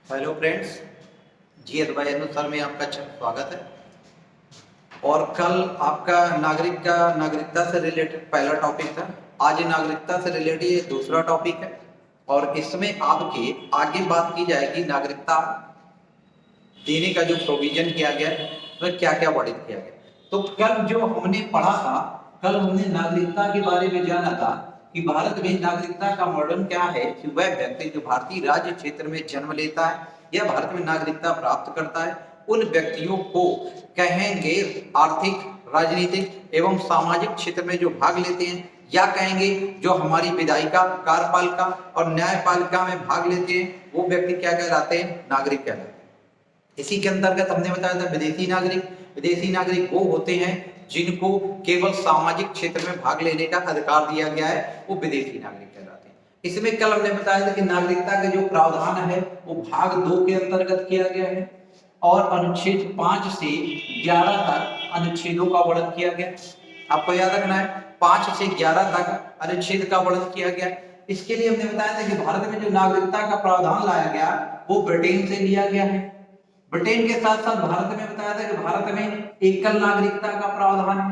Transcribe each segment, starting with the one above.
Hello friends, जी भाई अनुसार में आपका अच्छा स्वागत है। और कल आपका नागरिकता से रिलेटेड पहला टॉपिक था। आज नागरिकता से रिलेटेड ये दूसरा टॉपिक है और इसमें आपके आगे बात की जाएगी नागरिकता देने का जो प्रोविजन किया गया है वह क्या क्या वर्णित किया गया। तो कल जो हमने पढ़ा था, कल हमने नागरिकता के बारे में जाना था कि भारत में नागरिकता का मॉडर्न क्या है कि वह व्यक्ति जो भारतीय राज्य क्षेत्र में जन्म लेता है या भारत में नागरिकता प्राप्त करता है उन व्यक्तियों को कहेंगे आर्थिक, राजनीतिक एवं सामाजिक क्षेत्र में जो भाग लेते हैं, या कहेंगे जो हमारी विधायिका, कार्यपालिका और न्यायपालिका में भाग लेते हैं वो व्यक्ति क्या कहलाते हैं? नागरिक कहलाते हैं। इसी के अंतर्गत हमने बताया था विदेशी नागरिक। विदेशी नागरिक वो होते हैं जिनको केवल सामाजिक क्षेत्र में भाग लेने का अधिकार दिया गया है, वो विदेशी नागरिक कहलाते हैं। इसमें कल हमने बताया था कि नागरिकता का जो प्रावधान है वो भाग 2 के अंतर्गत किया गया है और अनुच्छेद 5 से 11 तक अनुच्छेदों का वर्णन किया गया। आपको याद रखना है 5 से 11 तक अनुच्छेद का वर्णन किया गया। इसके लिए हमने बताया था कि भारत में जो नागरिकता का प्रावधान लाया गया वो ब्रिटेन से लिया गया है। ब्रिटेन के साथ साथ भारत में बताया था कि भारत में एकल नागरिकता का प्रावधान है।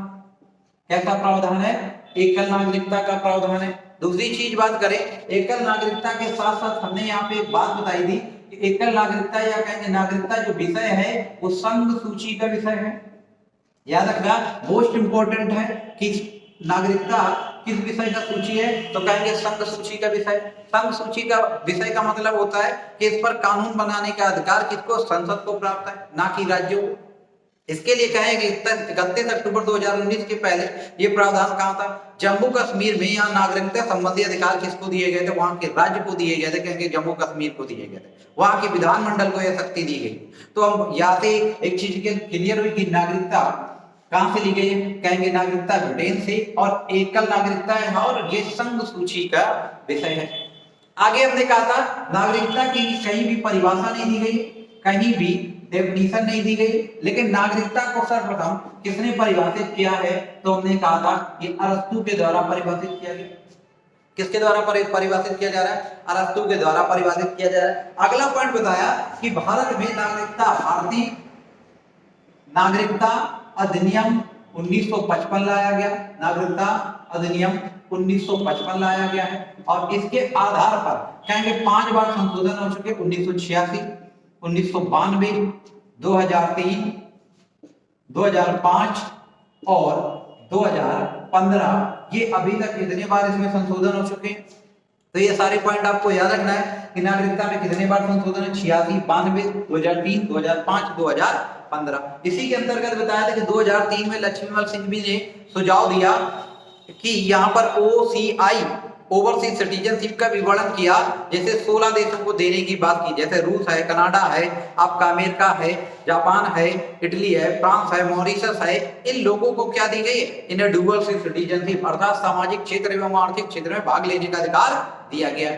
कैसा प्रावधान है? एकल नागरिकता का प्रावधान है। दूसरी चीज बात करें, एकल नागरिकता के साथ साथ हमने यहाँ पे एक बात बताई थी कि एकल नागरिकता या कहेंगे नागरिकता जो विषय है वो संघ सूची का विषय है। याद रखना, मोस्ट इंपोर्टेंट है कि नागरिकता किस विषय का सूची है, तो कहेंगे संघ सूची का विषय। संघ सूची का विषय का मतलब होता है कि इस पर कानून बनाने का अधिकार किसको? संसद को प्राप्त है, ना कि राज्यों को। इसके लिए कहेंगे 31 अक्टूबर 2019 के पहले ये प्रावधान कहाँ था? जम्मू कश्मीर में यहाँ नागरिकता संबंधी अधिकार किसको दिए गए थे? वहां के राज्य को दिए गए थे, कहेंगे जम्मू कश्मीर को दिए गए थे। वहां के विधानमंडल को यह शक्ति दी गई। तो हम यहाँ से एक चीज के क्लियर हुई कि नागरिकता कहां से ली गई है? कहेंगे नागरिकता ब्रिटेन से, और एकल नागरिकता है और ये संघ सूची का विषय है। आगे हमने कहा था नागरिकता की कहीं भी परिभाषा नहीं दी गई, कहीं भी डेफिनेशन नहीं दी गई, लेकिन नागरिकता को सर्वप्रथम किसने परिभाषित किया है? तो हमने कहा था कि अरस्तु के द्वारा परिभाषित किया गया। किसके द्वारा परिभाषित किया जा रहा है? अरस्तु के द्वारा परिभाषित किया जा रहा है। अगला पॉइंट बताया कि भारत में नागरिकता, भारतीय नागरिकता अधिनियम 1955 लाया गया। नागरिकता अधिनियम 1955 लाया गया है और इसके आधार पर कहेंगे 5 बार संशोधन हो चुके, 1986, 1992, 2003, 2005 और 2015। ये अभी तक कितने बार इसमें संशोधन हो चुके हैं? तो ये सारे पॉइंट आपको याद रखना है कि नागरिकता में कितने बार संशोधन है? 86, 92, 2003, 2005, 2015। इसी के अंतर्गत बताया था कि 2003 में लक्ष्मीमल सिंह भी ने सुझाव दिया कि यहाँ पर OCI ओवरसीज सिटीजनशिप का विवरण किया, जैसे 16 देशों को देने की बात की, जैसे रूस है, कनाडा है, आपका अमेरिका है, जापान है, इटली है, फ्रांस है, मॉरिशस है। इन लोगों को क्या दी गई? इन्हें डुअल सिटीजनशिप अर्थात सामाजिक क्षेत्र एवं आर्थिक क्षेत्र में भाग लेने का अधिकार दिया गया।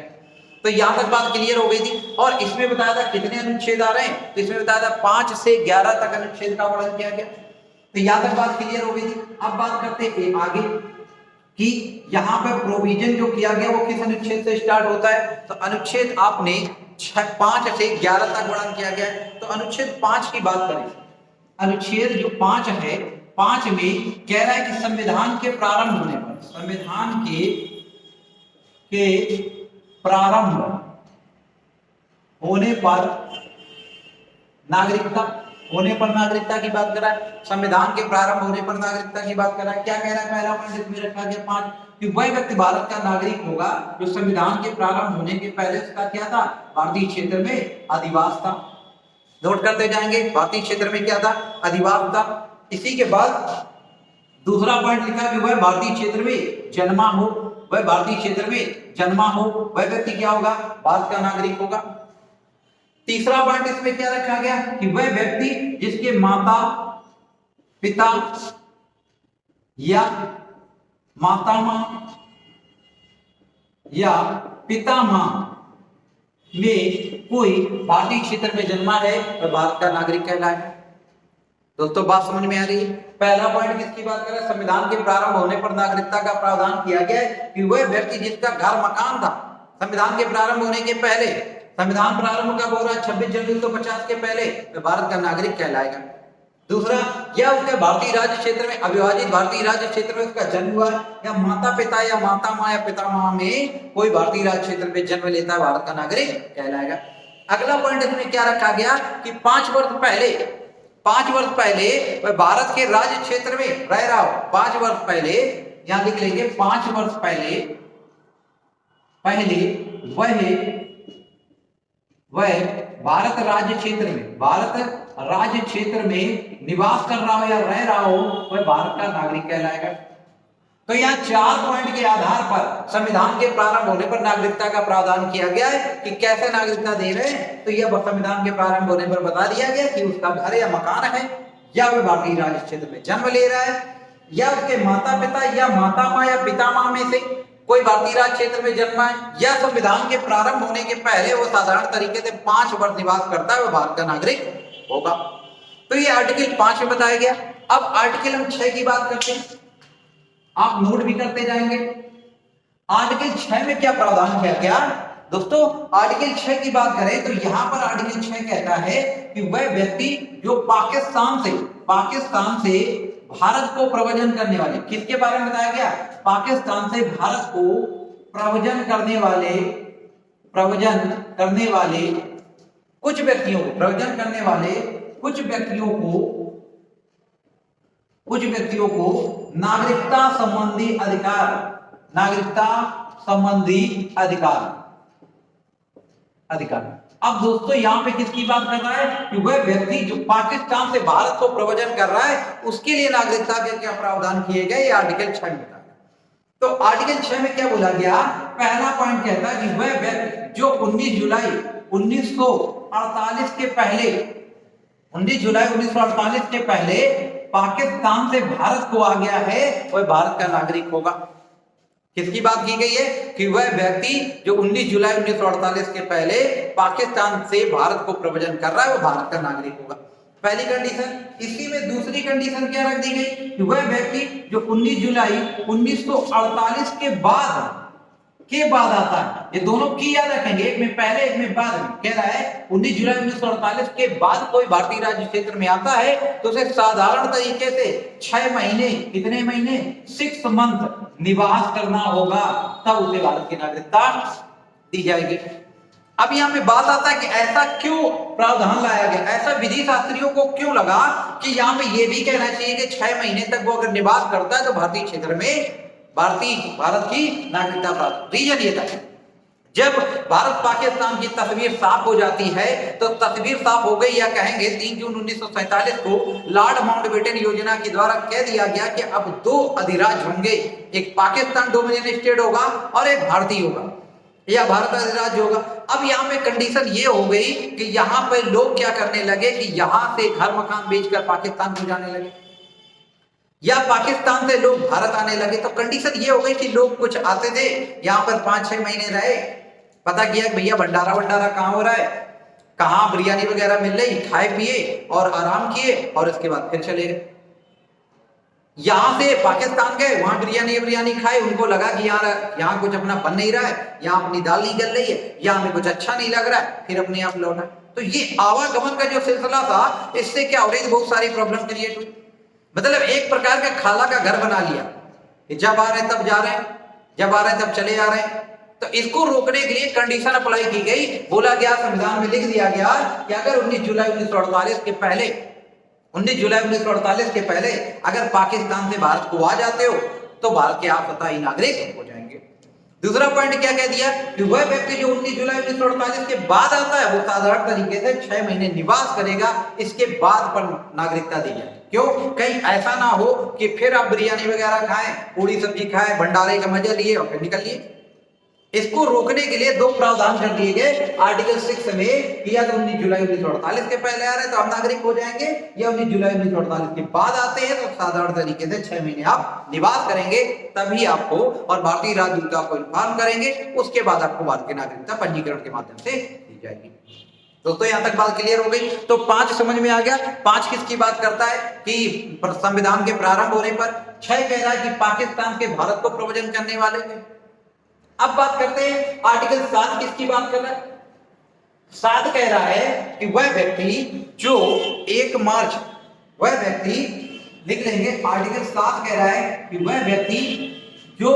तो यहां तक बात क्लियर हो गई थी। और इसमें बताया था कितने अनुच्छेद आ रहे हैं? तो इसमें बताया था 5 से 11 तक अनुच्छेद का वर्णन किया गया। तो यहां तक बात क्लियर हो गई थी। अब बात करते हैं आगे कि यहाँ पे प्रोविजन जो किया गया वो किस अनुच्छेद से स्टार्ट होता है? तो अनुच्छेद आपने 5 से 11 तक वर्णन किया गया है। तो अनुच्छेद 5 की बात करें, अनुच्छेद जो 5 है, 5 में कह रहा है कि संविधान के प्रारंभ होने पर, संविधान के प्रारंभ होने पर नागरिकता, होने पर नागरिकता की बात कर रहा है। संविधान के प्रारंभ होने पर नागरिकता की बात कर रहा है। क्या कह रहा है? पहला पॉइंट इसमें रखा गया 5 कि वह व्यक्ति भारत का नागरिक होगा जो संविधान के प्रारंभ होने के पहले उसका क्या था? भारतीय क्षेत्र में अधिवास था। नोट करते जाएंगे, भारतीय क्षेत्र में क्या था? अधिवास था। इसी के बाद दूसरा पॉइंट लिखा कि वह भारतीय क्षेत्र में जन्मा हो, वह भारतीय क्षेत्र में जन्मा हो, वह व्यक्ति क्या होगा? भारत का नागरिक होगा। तीसरा पॉइंट इसमें क्या रखा गया कि वह व्यक्ति जिसके माता पिता या माता मां या पिता मां में कोई भारतीय क्षेत्र में जन्मा है वह भारत का नागरिक कहलाएगा। दोस्तों बात समझ में आ रही है? पहला पॉइंट किसकी बात कर रहा है? संविधान के प्रारंभ होने पर नागरिकता का प्रावधान किया गया है कि वह व्यक्ति जिसका घर मकान था संविधान के प्रारंभ होने के पहले संविधान प्रारंभ कब हो रहा है? 26 जनवरी 1950 के पहले, तो भारत का नागरिक कहलाएगा। दूसरा, या उसके भारतीय राज्य क्षेत्र में, अविभाजित भारतीय राज्य क्षेत्र में उसका जन्म हुआ है, या माता पिता या माता माँ या पिता माँ में कोई भारतीय राज्य क्षेत्र में जन्म लेता है, भारत का नागरिक कहलाएगा। अगला पॉइंट इसमें क्या रखा गया कि 5 वर्ष पहले वह भारत के राज्य क्षेत्र में रह रहा हो, 5 वर्ष पहले, यहां लिख लेंगे 5 वर्ष पहले वह भारत राज्य क्षेत्र में निवास कर रहा हो या रह रहा हो, वह भारत का नागरिक कहलाएगा। तो यहाँ 4 पॉइंट के आधार पर संविधान के प्रारंभ होने पर नागरिकता का प्रावधान किया गया है कि कैसे नागरिकता दे रहे हैं। तो यह संविधान के प्रारंभ होने पर बता दिया गया कि उसका घर या मकान है, या वह भारतीय राज्य क्षेत्र में जन्म ले रहा है, या उसके माता पिता या माता माँ या पिता माँ में से कोई भारतीय राज्य क्षेत्र में जन्मा है, या संविधान के प्रारंभ होने के पहले वो साधारण तरीके से 5 वर्ष निवास करता है, वो भारत का नागरिक होगा। तो ये आर्टिकल 5 में बताया गया। अब आर्टिकल हम 6 की बात करते हैं, आप नोट भी करते जाएंगे। आर्टिकल 6 में क्या प्रावधान किया गया दोस्तों? आर्टिकल 6 की बात करें तो यहां पर आर्टिकल 6 कहता है कि वह व्यक्ति जो पाकिस्तान से भारत को प्रव्रजन करने वाले, किसके बारे में बताया गया? पाकिस्तान से भारत को प्रव्रजन करने वाले कुछ व्यक्तियों को नागरिकता संबंधी अधिकार। अब दोस्तों यहां पे किसकी बात कर रहा है कि वह व्यक्ति जो पाकिस्तान से भारत को प्रव्रजन कर रहा है, उसके लिए नागरिकता के क्या प्रावधान किए गए, ये आर्टिकल 6 में बताया। तो आर्टिकल 6 में क्या बोला गया? पहला पॉइंट कहता है कि वह व्यक्ति जो 19 जुलाई 1948 के पहले पाकिस्तान से भारत को आ गया है, वह भारत का नागरिक होगा। किसकी बात की गई है कि वह व्यक्ति जो 19 जुलाई 1948 के पहले पाकिस्तान से भारत को प्रव्रजन कर रहा है, वो भारत का नागरिक होगा। पहली कंडीशन। इसी में दूसरी कंडीशन क्या रख दी गई कि वह व्यक्ति जो 19 जुलाई 1948 के बाद आता है, ये दोनों की याद रखेंगे, एक में पहले एक में बाद में। कह रहा है 19 जुलाई 1948 के बाद कोई भारतीय राज्य क्षेत्र में आता है तो उसे साधारण तरीके से 6 महीने, कितने महीने? 6 मंथ निवास करना होगा, तब उसे भारत की नागरिकता दी जाएगी। अब यहां पे बात आता है कि ऐसा क्यों प्रावधान लाया गया, ऐसा विधि शास्त्रियों को क्यों लगा कि यहां पे ये भी कहना चाहिए कि 6 महीने तक वो अगर निवास करता है तो भारतीय क्षेत्र में भारत की नागरिकता प्राप्त। रीजन ये था, जब भारत पाकिस्तान की तस्वीर साफ हो जाती है तो तस्वीर साफ हो गई, या कहेंगे 3 जून 1947 को लॉर्ड माउंटबेटन योजना के द्वारा कह दिया गया कि अब 2 अधिराज्य होंगे, एक पाकिस्तान डोमिनियन स्टेट होगा और एक भारतीय होगा, या भारत अधिराज्य होगा। अब यहाँ पे कंडीशन ये हो गई कि यहाँ पे लोग क्या करने लगे कि यहाँ से घर मकान बेचकर पाकिस्तान को जाने लगे, या पाकिस्तान से लोग भारत आने लगे। तो कंडीशन ये हो गई कि लोग कुछ आते थे यहाँ पर 5-6 महीने रहे, पता किया कि भैया भंडारा कहाँ हो रहा है, कहाँ बिरयानी वगैरह मिल रही, खाए पिए और आराम किए, और इसके बाद फिर चले गए। यहां से पाकिस्तान गए, वहां बिरयानी खाए, उनको लगा कि यहाँ कुछ अपना बन नहीं रहा है, यहाँ अपनी दाल नहीं गल रही है, यहाँ हमें कुछ अच्छा नहीं लग रहा है, फिर अपने आप लौटा। तो ये आवागमन का जो सिलसिला था, इससे क्या हो रही थी, बहुत सारी प्रॉब्लम क्रिएट हुई। मतलब एक प्रकार का खाला का घर बना लिया, जब आ रहे तब जा रहे हैं, जब आ रहे तब चले जा रहे हैं। तो इसको रोकने के लिए कंडीशन अप्लाई की गई, बोला गया, संविधान में लिख दिया गया कि अगर 19 जुलाई 1948 के पहले अगर पाकिस्तान से भारत को आ जाते हो तो भारत के आप स्वतः नागरिक हो जाएंगे। दूसरा पॉइंट क्या कह दिया कि वह व्यक्ति जो 19 जुलाई 1948 के बाद आता है, वो साधारण तरीके से 6 महीने निवास करेगा, इसके बाद पर नागरिकता दी जाए। क्यों? कहीं ऐसा ना हो कि फिर आप बिरयानी वगैरह खाएं, पूरी सब्जी खाएं, भंडारे का मजा लिए और फिर निकल लिए। इसको रोकने के लिए 2 प्रावधान कर दिए गए आर्टिकल 6 में, या तो 19 जुलाई 1948 के पहले आ रहे तो हम नागरिक हो जाएंगे, या 19 जुलाई 1948 के बाद आते हैं तो साधारण तरीके से 6 महीने आप निवास करेंगे, तभी आपको और भारतीय राजदूत आपको इन्फॉर्म करेंगे, उसके बाद आपको भारत की नागरिकता पंजीकरण के माध्यम से दी जाएगी। दोस्तों यहां तक बात क्लियर हो गई। तो 5 समझ में आ गया। 5 किसकी बात करता है कि संविधान के प्रारंभ होने पर। 6 कह रहा है कि पाकिस्तान के भारत को प्रव्रजन करने वाले थे। अब बात करते हैं आर्टिकल 7 किसकी बात कर रहा है। 7 कह रहा है कि वह व्यक्ति जो 1 मार्च, वह व्यक्ति लिख लेंगे, आर्टिकल 7 कह रहा है कि वह व्यक्ति जो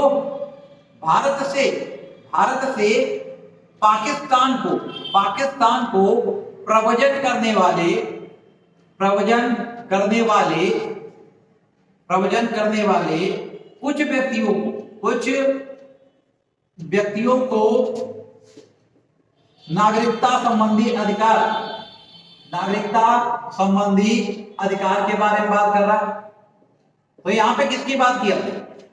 भारत से पाकिस्तान को प्रवचन करने वाले कुछ व्यक्तियों को नागरिकता संबंधी अधिकार के बारे में बात कर रहा है। तो यहां पे किसकी बात किया?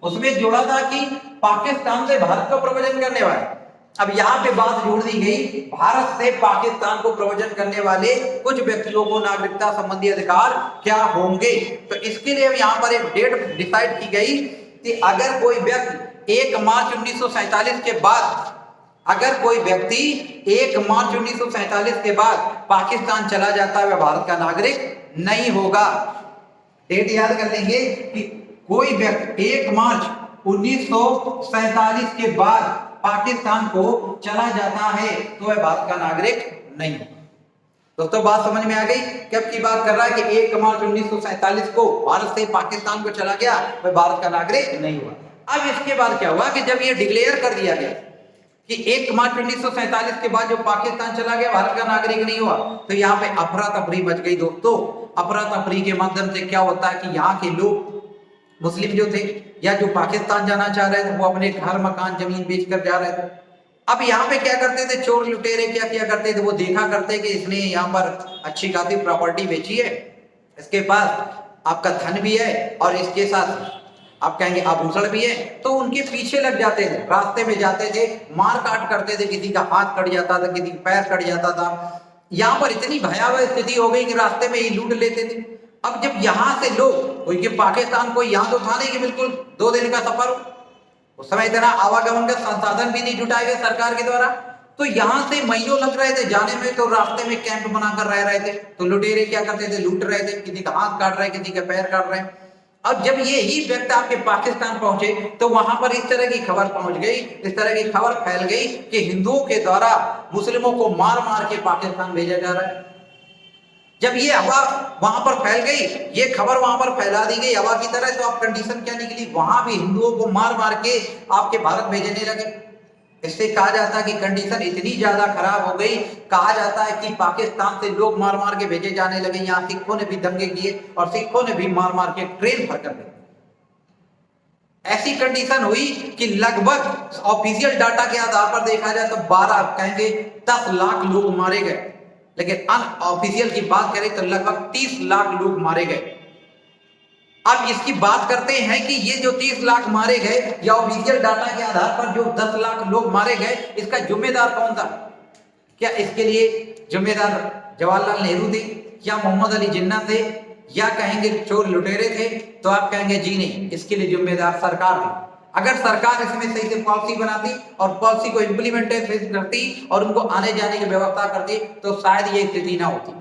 उसमें जोड़ा था कि पाकिस्तान से भारत को प्रवचन करने वाले। अब यहाँ पे बात जोड़ दी गई, भारत से पाकिस्तान को प्रवचन करने वाले कुछ व्यक्तियों को नागरिकता संबंधी अधिकार क्या होंगे। तो इसके लिए यहाँ पर एक डेट डिसाइड की गई कि अगर कोई व्यक्ति 1 मार्च 1947 के बाद, अगर कोई व्यक्ति 1 मार्च 1947 के बाद पाकिस्तान चला जाता है, वह भारत का नागरिक नहीं होगा। डेट याद कर लेंगे कि कोई व्यक्ति 1 मार्च 1947 के बाद पाकिस्तान को चला जाता है तो वह भारत का नागरिक नहीं होगा। दोस्तों बात समझ में आ गई? कब की बात कर रहा है कि 1 मार्च 1947 को भारत से पाकिस्तान को चला गया, वह भारत का नागरिक नहीं हुआ। अब इसके बाद क्या हुआ कि जब ये डिक्लेयर कर दिया गया कि 1 मार्च 1947 के बाद जो पाकिस्तान चला गया भारत का नागरिक नहीं हुआ, तो यहाँ पे अफरा तफरी मच गई। दोस्तों अफरा तफरी के माध्यम से क्या होता है कि यहाँ के लोग मुस्लिम जो थे या जो पाकिस्तान जाना चाह रहे थे, वो अपने घर मकान जमीन बेचकर जा रहे थे। अब यहाँ पे क्या करते थे चोर लुटेरे, क्या किया करते थे, वो देखा करते कि इसने यहाँ पर अच्छी खासी प्रॉपर्टी बेची है, इसके पास आपका धन भी है और इसके साथ आप कहेंगे आभूषण भी है, तो उनके पीछे लग जाते थे, रास्ते में जाते थे, मार काट करते थे, किसी का हाथ कट जाता था, किसी का पैर कट जाता था। यहाँ पर इतनी भयावह स्थिति हो गई कि रास्ते में ही लूट लेते थे। अब जब यहाँ से लोग, क्योंकि पाकिस्तान को यहाँ तो था नहीं कि बिल्कुल 2 दिन का सफर हो, उस समय इतना आवागमन का संसाधन भी नहीं जुटाए गए सरकार के द्वारा, तो यहाँ से महीनों लग रहे थे जाने में, तो रास्ते में कैंप बनाकर रह रहे थे। तो लुटेरे क्या करते थे, लूट रहे थे, किसी का हाथ काट रहे, किसी का पैर काट रहे। अब जब ये ही व्यक्ति आपके पाकिस्तान पहुंचे तो वहां पर इस तरह की खबर पहुंच गई, इस तरह की खबर फैल गई कि हिंदुओं के द्वारा मुस्लिमों को मार मार के पाकिस्तान भेजा जा रहा है। जब ये हवा वहां पर फैल गई, ये खबर वहां पर फैला दी गई हवा की तरह, तो अब कंडीशन क्या निकली, वहां भी हिंदुओं को मार मार के आपके भारत भेजने लगे। इससे कहा जाता है कि कंडीशन इतनी ज्यादा खराब हो गई, कहा जाता है कि पाकिस्तान से लोग मार मार के भेजे जाने लगे। यहाँ सिखों ने भी दंगे किए और सिखों ने भी मार मार के ट्रेन भर कर दी। ऐसी कंडीशन हुई कि लगभग ऑफिशियल डाटा के आधार पर देखा जाए तो 12 कहेंगे 10 लाख लोग मारे गए, लेकिन अनऑफिशियल की बात करें तो लगभग 30 लाख लोग मारे गए। अब इसकी बात करते हैं कि ये जो 30 लाख मारे गए या ऑफिशियल डाटा के आधार पर जो 10 लाख लोग मारे गए, इसका जिम्मेदार कौन था? क्या इसके लिए जिम्मेदार जवाहरलाल नेहरू थे, या मोहम्मद अली जिन्ना थे, या कहेंगे चोर लुटेरे थे? तो आप कहेंगे जी नहीं, इसके लिए जिम्मेदार सरकार थी। अगर सरकार इसमें सही से पॉलिसी बनाती और पॉलिसी को इम्प्लीमेंटेशन करती और उनको आने जाने की व्यवस्था करती तो शायद ये स्थिति ना होती।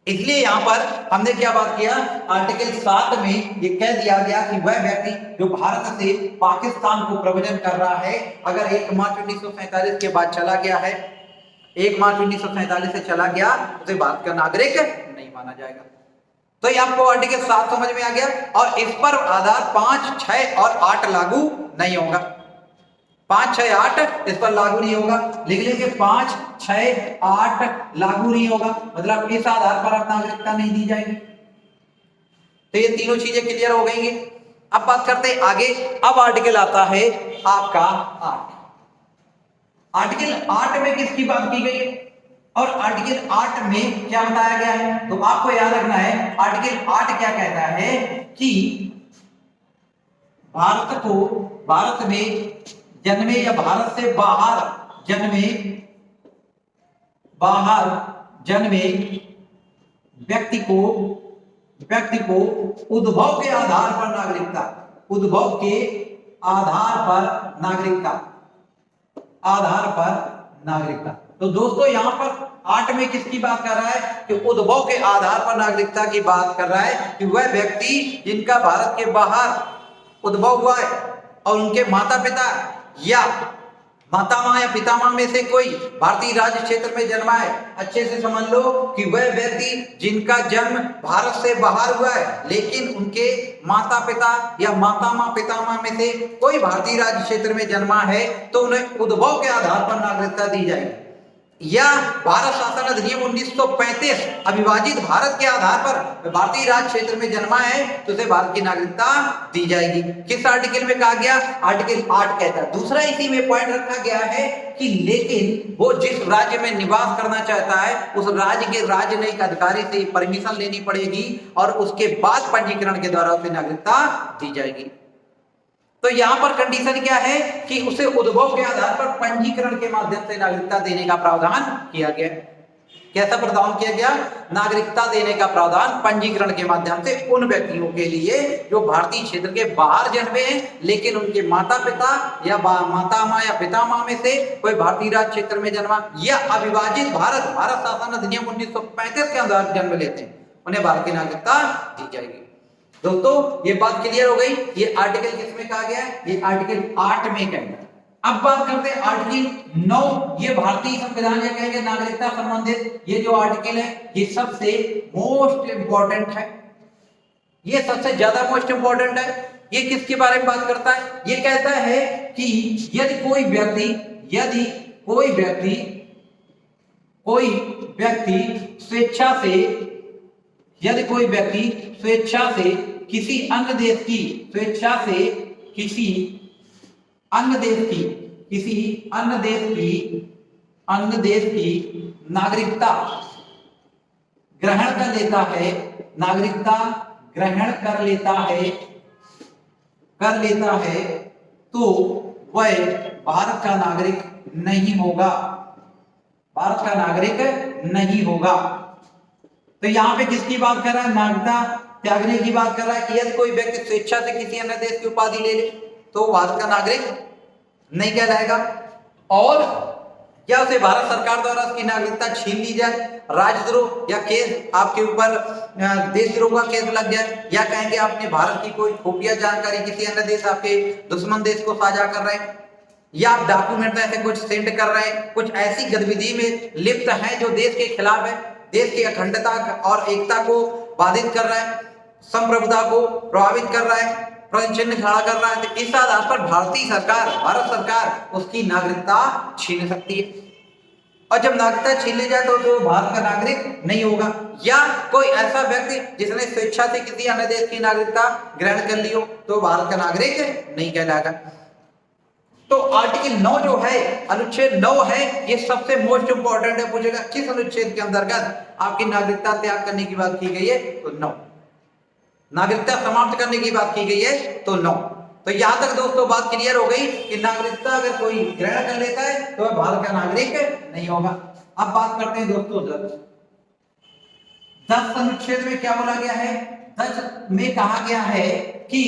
इसलिए यहाँ पर हमने क्या बात किया, आर्टिकल 7 में ये कह दिया गया कि वह व्यक्ति जो भारत से पाकिस्तान को प्रवचन कर रहा है, अगर 1 मार्च 1947 के बाद चला गया है, 1 मार्च 1947 से चला गया, उसे भारत का नागरिक नहीं माना जाएगा। तो ये आपको आर्टिकल 7 समझ में आ गया, और इस पर आधार 5, 6 और 8 लागू नहीं होगा। 5, 6, 8 इस पर लागू नहीं होगा। लिख लीजिए 5, 6, 8 लागू नहीं होगा, मतलब इस आधार पर आप नागरिकता नहीं दी जाएगी। तो ये तीनों चीजें क्लियर हो गई। अब बात करते हैं आगे। अब आर्टिकल आता है आपका 8। आर्टिकल 8 में किसकी बात की गई है और आर्टिकल 8 में क्या बताया गया है? तो आपको याद रखना है आर्टिकल 8 क्या कहता है कि भारत में जन्मे या भारत से बाहर जन्मे व्यक्ति को उद्भव के आधार पर नागरिकता। तो दोस्तों यहां पर 8 में किसकी बात कर रहा है कि उद्भव के आधार पर नागरिकता की बात कर रहा है कि वह व्यक्ति जिनका भारत के बाहर उद्भव हुआ है और उनके माता पिता या मातामह या पितामह में से कोई भारतीय राज्य क्षेत्र में जन्मा है, अच्छे से समझ लो कि वह व्यक्ति जिनका जन्म भारत से बाहर हुआ है लेकिन उनके माता पिता या मातामह पितामह में से कोई भारतीय राज्य क्षेत्र में जन्मा है तो उन्हें उद्भव के आधार पर नागरिकता दी जाएगी, या भारत शासन अधिनियम 1935 अविभाजित भारत के आधार पर भारतीय राज्य क्षेत्र में जन्मा है तो उसे भारत की नागरिकता दी जाएगी। किस आर्टिकल में कहा गया? आर्टिकल 8 कहता है। दूसरा इसी में पॉइंट रखा गया है कि लेकिन वो जिस राज्य में निवास करना चाहता है उस राज्य के राजनयिक अधिकारी से परमिशन लेनी पड़ेगी और उसके बाद पंजीकरण के द्वारा उसे नागरिकता दी जाएगी। तो यहां पर कंडीशन क्या है कि उसे उद्भव के आधार पर पंजीकरण के माध्यम से नागरिकता देने का प्रावधान किया गया। कैसा प्रावधान किया गया? नागरिकता देने का प्रावधान पंजीकरण के माध्यम से उन व्यक्तियों के लिए जो भारतीय क्षेत्र के बाहर जन्मे हैं लेकिन उनके माता पिता या मातामह या पितामह में से कोई भारतीय राज्य क्षेत्र में जन्मा या अविभाजित भारत शासन अधिनियम 1935 के अंदर जन्म लेते हैं, उन्हें भारत की नागरिकता दी जाएगी। दोस्तों ये बात क्लियर हो गई। ये आर्टिकल किसमें कहा गया है? ये आर्टिकल 8 में कहा गया। अब बात करते हैं आर्टिकल 9। ये भारतीय संविधान या कहेंगे नागरिकता संबंधित ये जो आर्टिकल है ये सबसे मोस्ट इंपॉर्टेंट है, ये सबसे ज्यादा मोस्ट इंपॉर्टेंट है। ये किसके बारे में बात करता है? ये कहता है कि यदि कोई व्यक्ति स्वेच्छा से किसी अन्य देश की नागरिकता ग्रहण कर लेता है तो वह भारत का नागरिक नहीं होगा। तो यहाँ पे किसकी बात कर रहा है? नागरिकता त्यागने की बात कर रहा है कि यदि कोई व्यक्ति स्वेच्छा से किसी अन्य देश की उपाधि ले ले तो भारत का नागरिक नहीं कहलाएगा, और या उसे भारत सरकार द्वारा उसकी नागरिकता छीन ली जाए, राजद्रोह या केस आपके ऊपर देशद्रोह का केस लग जाए, या कहेंगे आपने भारत की कोई खुफिया जानकारी किसी अन्य देश आपके दुश्मन देश को साझा कर रहे हैं, या आप डॉक्यूमेंट ऐसे कुछ सेंड कर रहे हैं, कुछ ऐसी गतिविधि में लिप्त हैं जो देश के खिलाफ है, देश की अखंडता और एकता को बाधित कर रहा है, संप्रभुता को प्रभावित कर रहा है, प्रश्न चिन्ह खड़ा कर रहा है, तो इस आधार पर भारत सरकार उसकी नागरिकता छीन सकती है। और जब नागरिकता छीन ली जाए तो भारत का नागरिक नहीं होगा। या कोई ऐसा व्यक्ति जिसने स्वेच्छा से किसी अन्य देश की नागरिकता ग्रहण कर ली हो तो भारत का नागरिक नहीं कहलाएगा। तो आर्टिकल 9 जो है, अनुच्छेद 9 है, ये सबसे मोस्ट इंपॉर्टेंट है। पूछेगा किस अनुच्छेद के अंतर्गत आपकी नागरिकता त्याग करने की बात की गई है? तो 9। नागरिकता समाप्त करने की बात की गई है तो 9। तो यहां तक दोस्तों बात क्लियर हो गई कि नागरिकता अगर कोई ग्रहण कर लेता है तो वह भारत का नागरिक नहीं होगा। अब बात करते हैं दोस्तों 10 अनुच्छेद में क्या बोला गया है? 10 में कहा गया है कि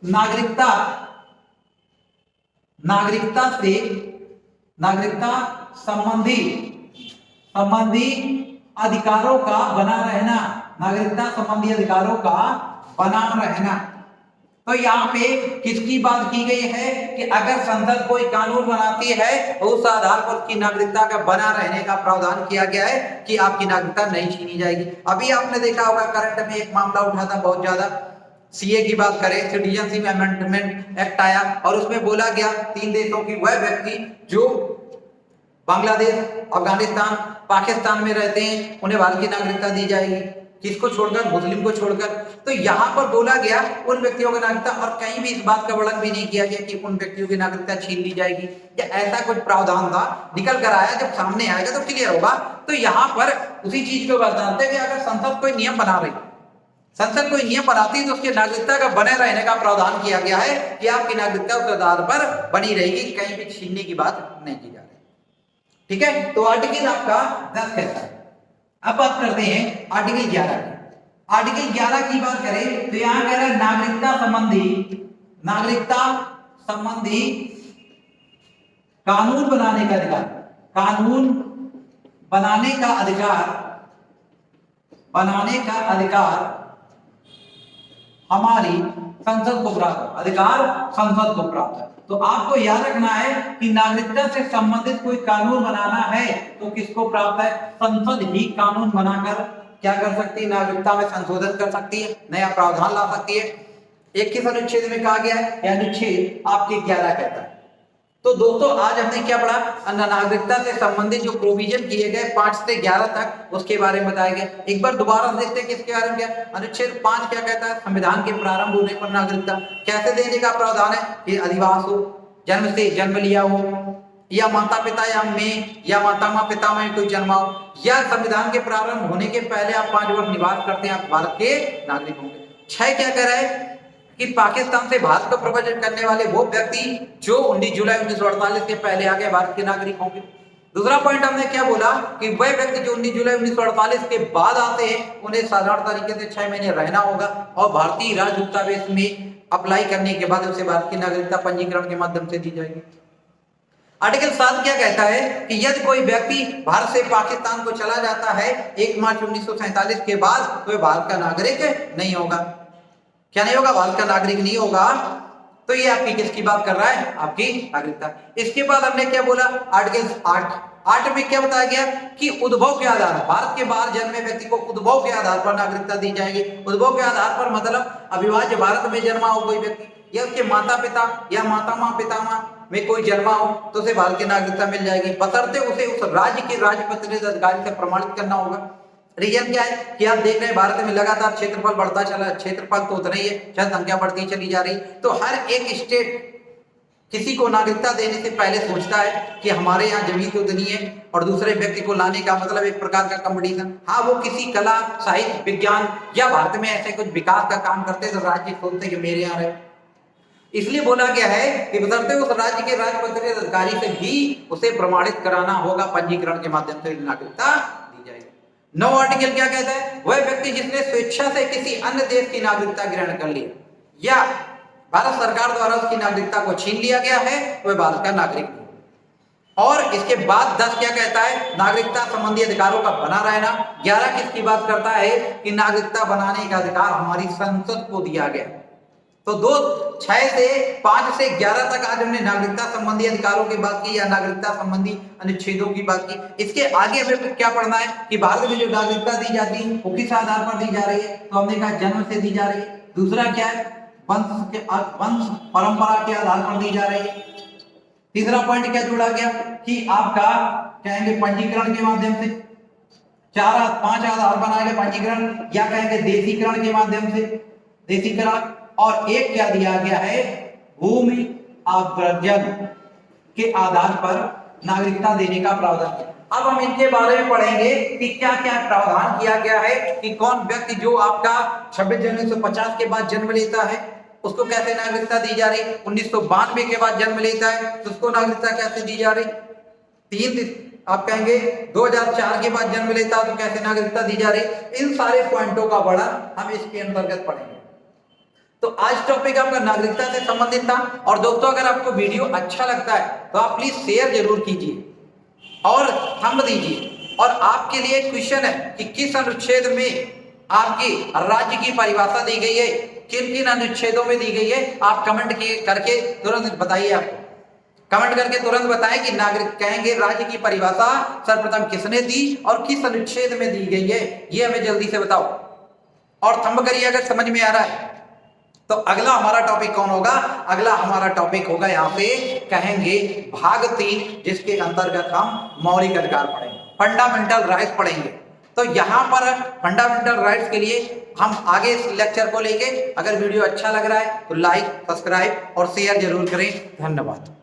नागरिकता संबंधी अधिकारों का बना रहना, नागरिकता संबंधी अधिकारों का बना रहना। तो यहाँ पे किसकी बात की गई है कि अगर संसद कोई कानून बनाती है उस आधार पर उसकी नागरिकता का बना रहने का प्रावधान किया गया है कि आपकी नागरिकता नहीं छीनी जाएगी। अभी आपने देखा होगा करंट में एक मामला उठा था बहुत ज्यादा, सीए की बात करें, सिटीजनशिप अमेंडमेंट एक्ट आया और उसमें बोला गया 3 देशों की वह व्यक्ति जो बांग्लादेश, अफगानिस्तान, पाकिस्तान में रहते हैं उन्हें भारत की नागरिकता दी जाएगी। किसको छोड़कर? मुस्लिम को छोड़कर। तो यहाँ पर बोला गया उन व्यक्तियों की नागरिकता, और कहीं भी इस बात का वर्णन भी नहीं किया गया कि उन व्यक्तियों की नागरिकता छीन ली जाएगी या ऐसा कुछ प्रावधान था। निकल कर आया, जब सामने आएगा तो क्लियर होगा। तो यहाँ पर उसी चीज को बताते हैं कि अगर संसद कोई नियम बना रही, संसद कोई नियम बनाती है तो उसकी नागरिकता का बने रहने का प्रावधान किया गया है कि आपकी नागरिकता उस आधार पर बनी रहेगी, कहीं भी छीनने की बात नहीं की जा रही। ठीक है, तो आर्टिकल आपका 10 कहता है। अब बात करते हैं आर्टिकल 11 की। आर्टिकल 11 की बात करें तो यहां कह रहा है नागरिकता संबंधी कानून बनाने का अधिकार, कानून बनाने का अधिकार हमारी संसद को प्राप्त है, अधिकार संसद को प्राप्त है। तो आपको याद रखना है कि नागरिकता से संबंधित कोई कानून बनाना है तो किसको प्राप्त है? संसद ही कानून बनाकर क्या कर सकती है? नागरिकता में संशोधन कर सकती है, नया प्रावधान ला सकती है। 21 अनुच्छेद में कहा गया है, या अनुच्छेद आपके 11 कहता है। तो दोस्तों आज हमने क्या पढ़ा? नागरिकता से संबंधित जो प्रोविजन किए गए 5 से 11 तक, उसके बारे में बताया गया। एक बार दोबारा देखते हैं किसके बारे में क्या। अनुच्छेद 5 क्या कहता है? संविधान के प्रारंभ होने पर नागरिकता कैसे देने का प्रावधान है कि अधिवास हो, जन्म से जन्म लिया हो, या माता पिता या में या माता पिता में कोई जन्मा हो, या संविधान के प्रारंभ होने के पहले आप 5 वर्ष निवास करते हैं, आप भारत के नागरिक होंगे। 6 क्या कह रहा है कि पाकिस्तान से भारत का प्रव्रजन करने वाले वो व्यक्ति जो 19 जुलाई 1948 के पहले आ गए भारत के नागरिक होंगे। दूसरा पॉइंट हमने क्या बोला कि वह व्यक्ति जो 19 जुलाई 1948 के बाद आते हैं उन्हें साधारण तरीके से 6 महीने रहना होगा और भारतीय राजदूतावास में अप्लाई करने के बाद उसे भारत की नागरिकता पंजीकरण के माध्यम से दी जाएगी। आर्टिकल 7 क्या कहता है कि यदि कोई व्यक्ति भारत से पाकिस्तान को चला जाता है 1 मार्च 1947 के बाद तो वह भारत का नागरिक नहीं होगा। क्या नहीं होगा? भारत का नागरिक नहीं होगा। तो ये आपकी किसकी बात कर रहा है? आपकी नागरिकता। इसके बाद हमने क्या बोला? आर्टिकल 8 में क्या बताया गया कि उद्भव के आधार, भारत के बाहर जन्मे व्यक्ति को उद्भव के आधार पर नागरिकता दी जाएगी। उद्भव के आधार पर मतलब अविभाज्य भारत में जन्मा हो कोई व्यक्ति या उसके माता पिता या माता पितामह में कोई जन्मा हो तो उसे भारत की नागरिकता मिल जाएगी, बशर्ते उसे उस राज्य के राजपत्रित अधिकारी से प्रमाणित करना होगा। रीजन क्या है कि आप देख रहे हैं भारत में लगातार क्षेत्रफल बढ़ता चला, क्षेत्रफल तो उतना ही है, जनसंख्या बढ़ती चली जा रही, तो हर एक स्टेट किसी को नागरिकता देने से पहले सोचता है कि हमारे यहाँ जमीन तो उतनी है, और दूसरे व्यक्ति को लाने का मतलब एक प्रकार का कंपटीशन। हाँ, वो किसी कला, साहित्य, विज्ञान या भारत में ऐसे कुछ विकास का काम करते तो राज्य सोचते कि मेरे यहाँ रहे। इसलिए बोला गया है कि बशर्ते उस राज्य के राजपत्रित अधिकारी से भी उसे प्रमाणित कराना होगा, पंजीकरण के माध्यम से नागरिकता दी जाएगी। 9 आर्टिकल क्या कहता है? वह व्यक्ति जिसने स्वेच्छा से किसी अन्य देश की नागरिकता ग्रहण कर ली या भारत सरकार द्वारा उसकी नागरिकता को छीन लिया गया है वह भारत का नागरिक नहीं। और इसके बाद 10 क्या कहता है? नागरिकता संबंधी अधिकारों का बना रहना। 11 किसकी बात करता है कि नागरिकता बनाने का अधिकार हमारी संसद को दिया गया। तो 6 से 5 से 11 तक आज हमने नागरिकता संबंधी अधिकारों की बात की या नागरिकता संबंधी अनुच्छेदों की बात की। इसके आगे हमें क्या पढ़ना है कि भारत में जो नागरिकता दी जाती है वो किस आधार पर दी जा रही है? तो हमने कहा जन्म से दी जा रही है। दूसरा क्या है? वंश परंपरा के आधार पर दी जा रही है। तीसरा पॉइंट क्या जुड़ा गया कि आपका कहेंगे पंजीकरण के माध्यम से। 5 आधार बनाएंगे पंजीकरण या कहेंगे देशीकरण के माध्यम से, देशीकरण। और एक क्या दिया गया है? भूमि अर्जन के आधार पर नागरिकता देने का प्रावधान। अब हम इनके बारे में पढ़ेंगे कि क्या क्या प्रावधान किया गया है कि कौन व्यक्ति जो आपका 26 जनवरी 1950 के बाद जन्म लेता है उसको कैसे नागरिकता दी जा रही, 1992 के बाद जन्म लेता है तो उसको नागरिकता कैसे दी जा रही, 3 आप कहेंगे 2004 के बाद जन्म लेता है तो कैसे नागरिकता दी जा रही। इन सारे पॉइंटों का वर्णन हम इसके अंतर्गत पढ़ेंगे। तो आज टॉपिक आपका नागरिकता से संबंधित था। और दोस्तों अगर आपको वीडियो अच्छा लगता है तो आप प्लीज शेयर जरूर कीजिए और थंब दीजिए। और आपके लिए क्वेश्चन है कि किस अनुच्छेद में आपकी राज्य की परिभाषा दी गई है, किन किन अनुच्छेदों में दी गई है, आप कमेंट करके तुरंत बताइए। आपको कमेंट करके तुरंत बताएं कि नागरिक कहेंगे राज्य की परिभाषा सर्वप्रथम किसने दी और किस अनुच्छेद में दी गई है, ये हमें जल्दी से बताओ और थंब करिए अगर समझ में आ रहा है। तो अगला हमारा टॉपिक कौन होगा? अगला हमारा टॉपिक होगा यहाँ पे कहेंगे भाग 3, जिसके अंतर्गत हम मौलिक अधिकार पढ़ेंगे, फंडामेंटल राइट्स पढ़ेंगे। तो यहाँ पर फंडामेंटल राइट्स के लिए हम आगे इस लेक्चर को लेके, अगर वीडियो अच्छा लग रहा है तो लाइक, सब्सक्राइब और शेयर जरूर करें। धन्यवाद।